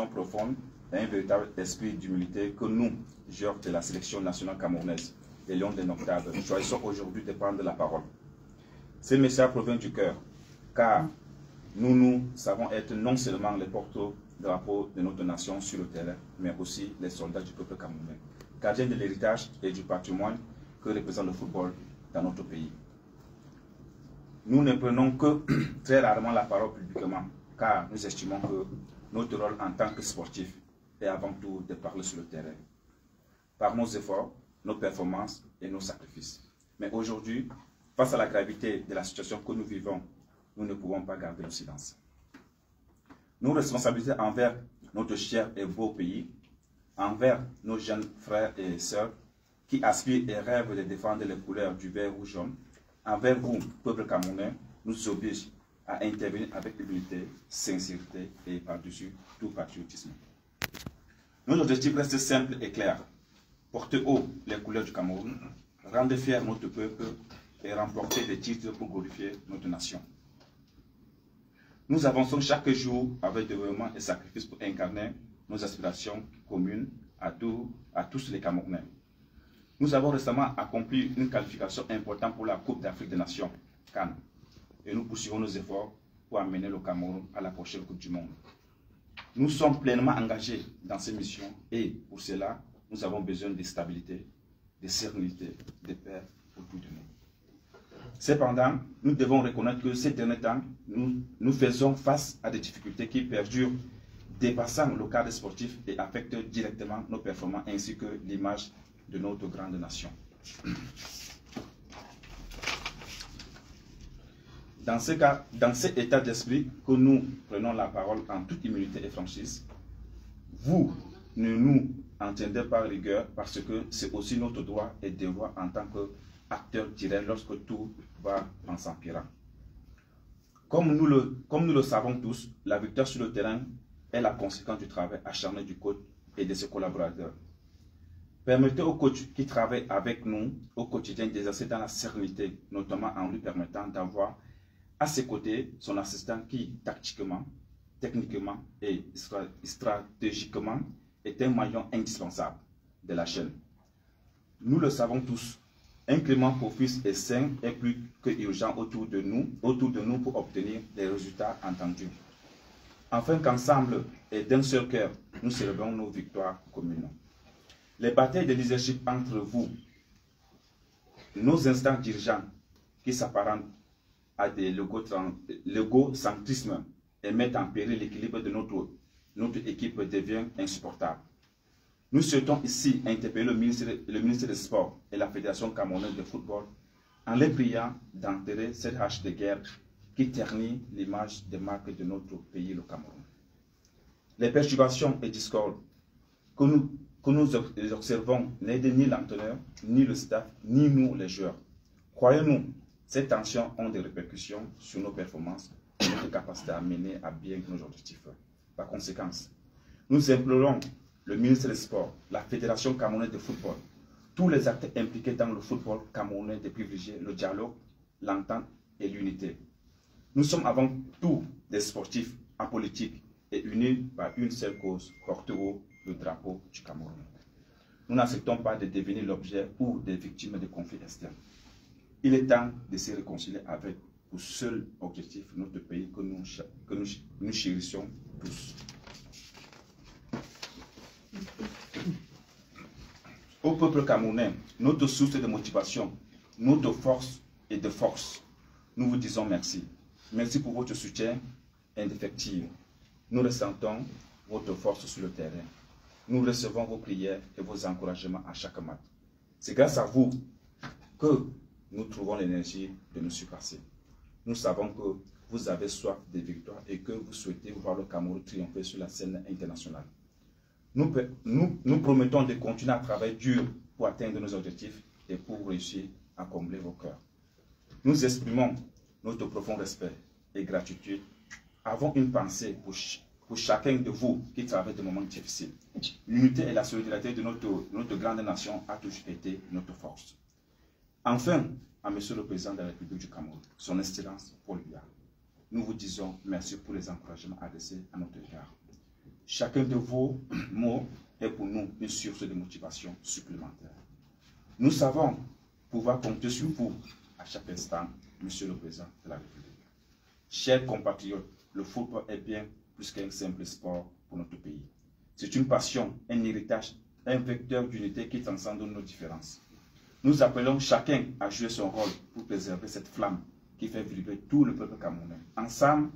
profonde et un véritable esprit d'humilité que nous, joueurs de la sélection nationale camerounaise, les Lions des Noctables, choisissons aujourd'hui de prendre la parole. Ce message provient du cœur, car nous savons être non seulement les porte-drapeaux de notre nation sur le terrain, mais aussi les soldats du peuple camerounais, gardiens de l'héritage et du patrimoine que représente le football dans notre pays. Nous ne prenons que très rarement la parole publiquement, car nous estimons que notre rôle en tant que sportif est avant tout de parler sur le terrain, par nos efforts, nos performances et nos sacrifices. Mais aujourd'hui, face à la gravité de la situation que nous vivons, nous ne pouvons pas garder le silence. Nos responsabilités envers notre cher et beau pays, envers nos jeunes frères et sœurs qui aspirent et rêvent de défendre les couleurs du vert ou jaune, envers vous, peuple camerounais, nous obligent à intervenir avec humilité, sincérité et par-dessus tout patriotisme. Notre objectif reste simple et clair. Porter haut les couleurs du Cameroun, rendre fier notre peuple et remporter des titres pour glorifier notre nation. Nous avançons chaque jour avec dévouement et sacrifice pour incarner nos aspirations communes à tous les Camerounais. Nous avons récemment accompli une qualification importante pour la Coupe d'Afrique des Nations, CAN, et nous poursuivons nos efforts pour amener le Cameroun à la prochaine Coupe du Monde. Nous sommes pleinement engagés dans ces missions et pour cela, nous avons besoin de stabilité, de sérénité, de paix autour de nous. Cependant, nous devons reconnaître que ces derniers temps, nous faisons face à des difficultés qui perdurent, dépassant le cadre sportif et affectent directement nos performances ainsi que l'image de notre grande nation. Dans cet état d'esprit que nous prenons la parole en toute humilité et franchise, vous ne nous entendez pas rigueur parce que c'est aussi notre droit et devoir en tant qu'acteurs directs lorsque tout va en s'empirant. Comme nous le savons tous, la victoire sur le terrain est la conséquence du travail acharné du coach et de ses collaborateurs. Permettez au coach qui travaille avec nous au quotidien d'exercer dans la sérénité, notamment en lui permettant d'avoir à ses côtés son assistant qui, tactiquement, techniquement et stratégiquement, est un maillon indispensable de la chaîne. Nous le savons tous, un climat propice et sain est plus que urgent autour de nous pour obtenir des résultats entendus. Afin qu'ensemble et d'un seul cœur, nous célébrons nos victoires communes. Les batailles de leadership entre vous, nos instants dirigeants qui s'apparentent à de l'égocentrisme et mettent en péril l'équilibre de notre équipe devient insupportable. Nous souhaitons ici interpeller le ministre des Sports et la Fédération camerounaise de football en les priant d'enterrer cette hache de guerre qui ternit l'image des marques de notre pays, le Cameroun. Les perturbations et discordes que nous observons n'aident ni l'entraîneur, ni le staff, ni nous les joueurs. Croyez-nous, ces tensions ont des répercussions sur nos performances et notre capacité à mener à bien nos objectifs. Par conséquent, nous implorons le ministre des Sports, la Fédération camerounaise de football, tous les acteurs impliqués dans le football camerounais de privilégier le dialogue, l'entente et l'unité. Nous sommes avant tout des sportifs apolitiques et unis par une seule cause, porter haut le drapeau du Cameroun. Nous n'acceptons pas de devenir l'objet ou des victimes de conflits externes. Il est temps de se réconcilier avec pour seul objectif notre pays que nous chérissons tous. Au peuple camerounais, notre source de motivation, notre force et de force, nous vous disons merci. Merci pour votre soutien indéfectible. Nous ressentons votre force sur le terrain. Nous recevons vos prières et vos encouragements à chaque match. C'est grâce à vous que nous trouvons l'énergie de nous surpasser. Nous savons que vous avez soif de victoire et que vous souhaitez voir le Cameroun triompher sur la scène internationale. Nous promettons de continuer à travailler dur pour atteindre nos objectifs et pour réussir à combler vos cœurs. Nous exprimons notre profond respect et gratitude. Avons une pensée pour chacun de vous qui traverse des moments difficiles. L'unité et la solidarité de notre grande nation a toujours été notre force. Enfin, à Monsieur le Président de la République du Cameroun, son Excellence Paul Biya, nous vous disons merci pour les encouragements adressés à notre égard. chacun de vos mots est pour nous une source de motivation supplémentaire. Nous savons pouvoir compter sur vous à chaque instant, Monsieur le Président de la République. Chers compatriotes, le football est bien plus qu'un simple sport pour notre pays. C'est une passion, un héritage, un vecteur d'unité qui transcende nos différences. Nous appelons chacun à jouer son rôle pour préserver cette flamme qui fait vibrer tout le peuple camerounais. Ensemble,